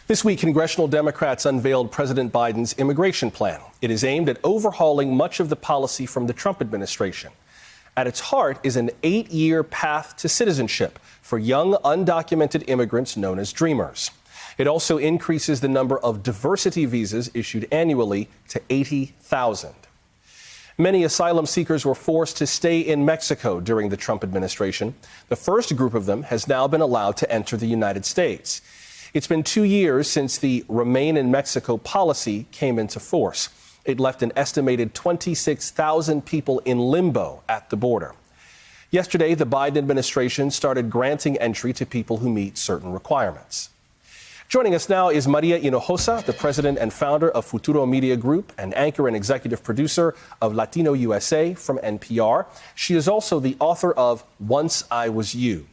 This week, congressional Democrats unveiled President Biden's immigration plan. It is aimed at overhauling much of the policy from the Trump administration. At its heart is an 8-year path to citizenship for young undocumented immigrants known as Dreamers. It also increases the number of diversity visas issued annually to 80,000. Many asylum seekers were forced to stay in Mexico during the Trump administration. The first group of them has now been allowed to enter the United States. It's been 2 years since the Remain in Mexico policy came into force. It left an estimated 26,000 people in limbo at the border. Yesterday, the Biden administration started granting entry to people who meet certain requirements. Joining us now is Maria Hinojosa, the president and founder of Futuro Media Group and anchor and executive producer of Latino USA from NPR. She is also the author of Once I Was You.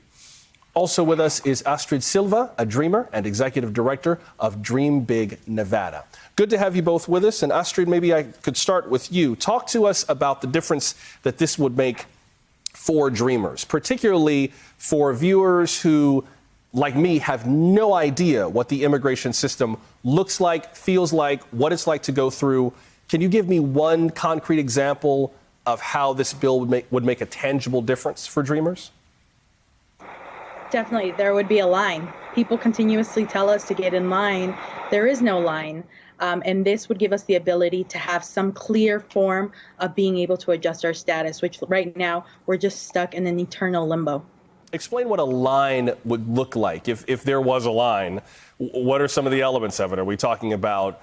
Also with us is Astrid Silva, a dreamer and executive director of Dream Big Nevada. Good to have you both with us. And Astrid, maybe I could start with you. Talk to us about the difference that this would make for dreamers, particularly for viewers who, like me, have no idea what the immigration system looks like, feels like, what it's like to go through. Can you give me one concrete example of how this bill would make a tangible difference for dreamers? Definitely, there would be a line. People continuously tell us to get in line. There is no line. And this would give us the ability to have some clear form of being able to adjust our status, which right now we're just stuck in an eternal limbo. Explain what a line would look like. If there was a line, what are some of the elements of it? Are we talking about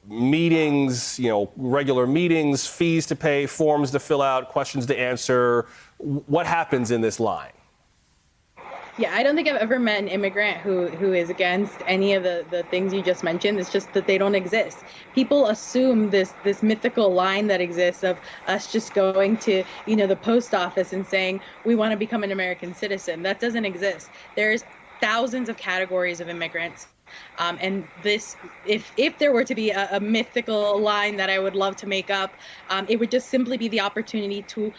meetings, regular meetings, fees to pay, forms to fill out, questions to answer? What happens in this line? Yeah, I don't think I've ever met an immigrant who is against any of the things you just mentioned. It's just that they don't exist. People assume this mythical line that exists of us just going to, the post office and saying, we want to become an American citizen. That doesn't exist. There's thousands of categories of immigrants. And this, if there were to be a mythical line that I would love to make up, it would just simply be the opportunity to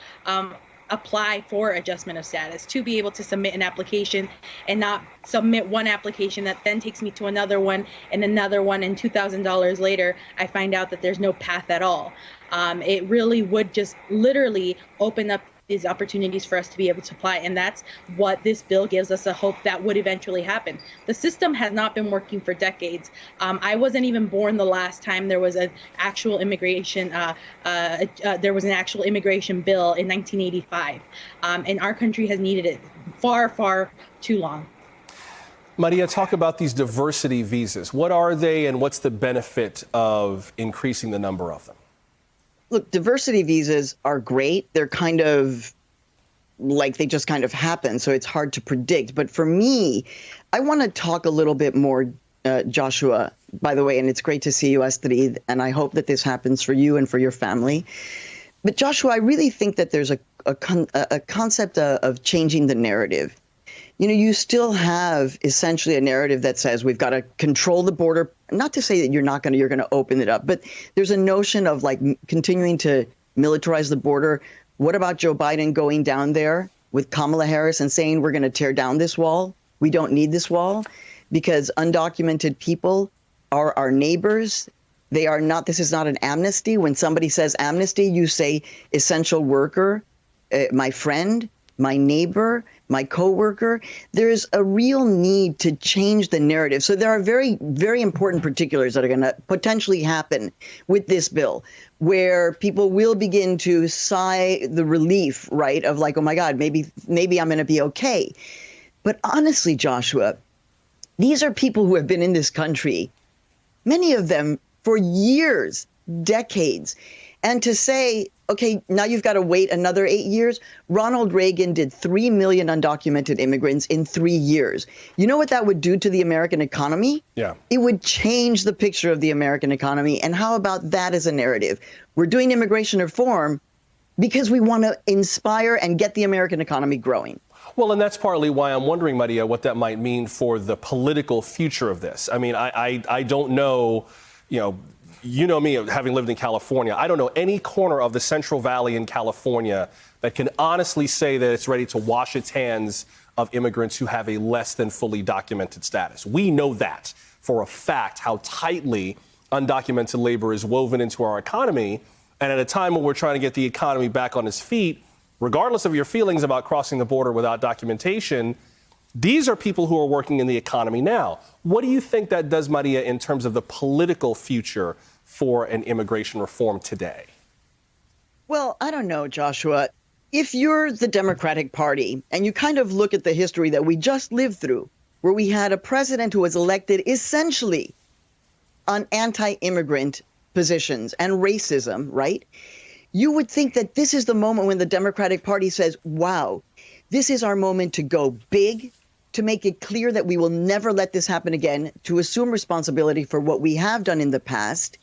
apply for adjustment of status, to be able to submit an application and not submit one application that then takes me to another one, and $2,000 later, I find out that there's no path at all. It really would just literally open up these opportunities for us to be able to apply. And that's what this bill gives us a hope that would eventually happen. The system has not been working for decades. I wasn't even born the last time there was an actual immigration, there was an actual immigration bill in 1985. And our country has needed it far, far too long. Maria, talk about these diversity visas. What are they and what's the benefit of increasing the number of them? Look, diversity visas are great. They're kind of like they just kind of happen, so it's hard to predict. But for me, I want to talk a little bit more, Joshua, by the way, and it's great to see you, Astrid, and I hope that this happens for you and for your family. But Joshua, I really think that there's a concept of changing the narrative. You still have essentially a narrative that says we've got to control the border. Not to say that you're going to open it up, but there's a notion of like continuing to militarize the border. What about Joe Biden going down there with Kamala Harris and saying we're going to tear down this wall? We don't need this wall because undocumented people are our neighbors. They are not. This is not an amnesty. When somebody says amnesty, you say essential worker, my friend, my neighbor, my coworker. There's a real need to change the narrative. So there are very, very important particulars that are going to potentially happen with this bill, where people will begin to sigh the relief, right, of like, oh my God, maybe I'm going to be okay. But honestly, Joshua, these are people who have been in this country, many of them for years, decades. And to say, okay, now you've got to wait another 8 years. Ronald Reagan did 3 million undocumented immigrants in 3 years. You know what that would do to the American economy? Yeah. It would change the picture of the American economy. And how about that as a narrative? We're doing immigration reform because we want to inspire and get the American economy growing. Well, and that's partly why I'm wondering, Maria, what that might mean for the political future of this. I mean, I don't know, you know me, having lived in California, I don't know any corner of the Central Valley in California that can honestly say that it's ready to wash its hands of immigrants who have a less than fully documented status. We know that for a fact how tightly undocumented labor is woven into our economy. And at a time when we're trying to get the economy back on its feet, regardless of your feelings about crossing the border without documentation, these are people who are working in the economy now. What do you think that does, Maria, in terms of the political future for an immigration reform today? Well, I don't know, Joshua. If you're the Democratic Party and you kind of look at the history that we just lived through, where we had a president who was elected essentially on anti-immigrant positions and racism, right? You would think that this is the moment when the Democratic Party says, wow, this is our moment to go big, to make it clear that we will never let this happen again, to assume responsibility for what we have done in the past,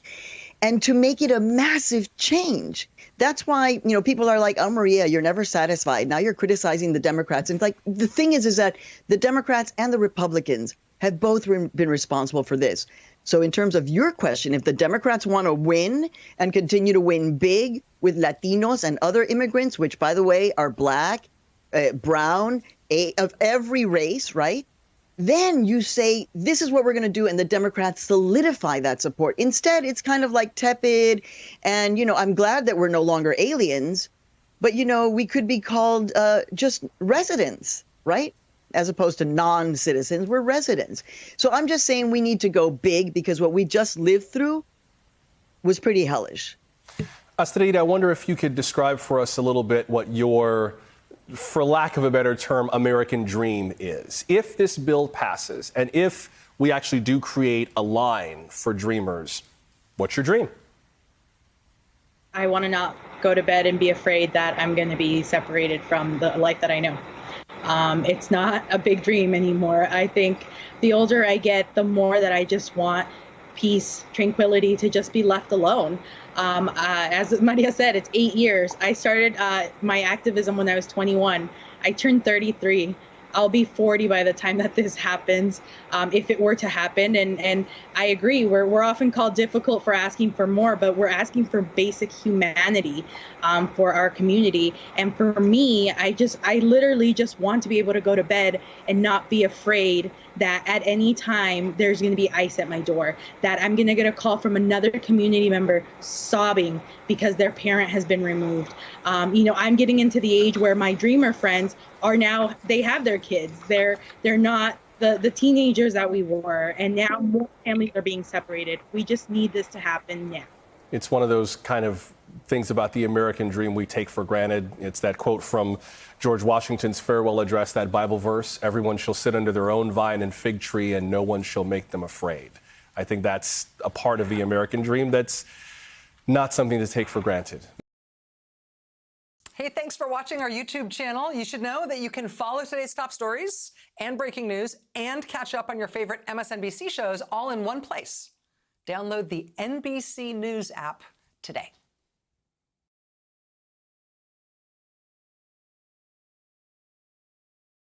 and to make it a massive change. That's why, people are like, oh, Maria, you're never satisfied. Now you're criticizing the Democrats. And like, the thing is that the Democrats and the Republicans have both been responsible for this. So in terms of your question, if the Democrats want to win and continue to win big with Latinos and other immigrants, which, by the way, are Black, brown, of every race, right? Then you say, this is what we're going to do, and the Democrats solidify that support. Instead, it's kind of like tepid, and, I'm glad that we're no longer aliens, but, we could be called just residents, right? As opposed to non-citizens, we're residents. So I'm just saying we need to go big because what we just lived through was pretty hellish. Astrid, I wonder if you could describe for us a little bit what your, for lack of a better term, American dream is. If this bill passes and if we actually do create a line for dreamers, what's your dream? I want to not go to bed and be afraid that I'm going to be separated from the life that I know. It's not a big dream anymore. I think the older I get, the more that I just want peace, tranquility, to just be left alone. As Maria said, it's 8 years. I started my activism when I was 21. I turned 33. I'll be 40 by the time that this happens, if it were to happen. And I agree, we're often called difficult for asking for more, but we're asking for basic humanity for our community. And for me, I literally just want to be able to go to bed and not be afraid that at any time there's going to be ICE at my door, that I'm going to get a call from another community member sobbing because their parent has been removed. I'm getting into the age where my dreamer friends are now, they have their kids. They're not the teenagers that we were, and now more families are being separated. We just need this to happen now. It's one of those kind of things about the American dream we take for granted. It's that quote from George Washington's farewell address, that Bible verse, everyone shall sit under their own vine and fig tree and no one shall make them afraid. I think that's a part of the American dream that's not something to take for granted. Hey, thanks for watching our YouTube channel. You should know that you can follow today's top stories and breaking news and catch up on your favorite MSNBC shows all in one place. Download the NBC News app today.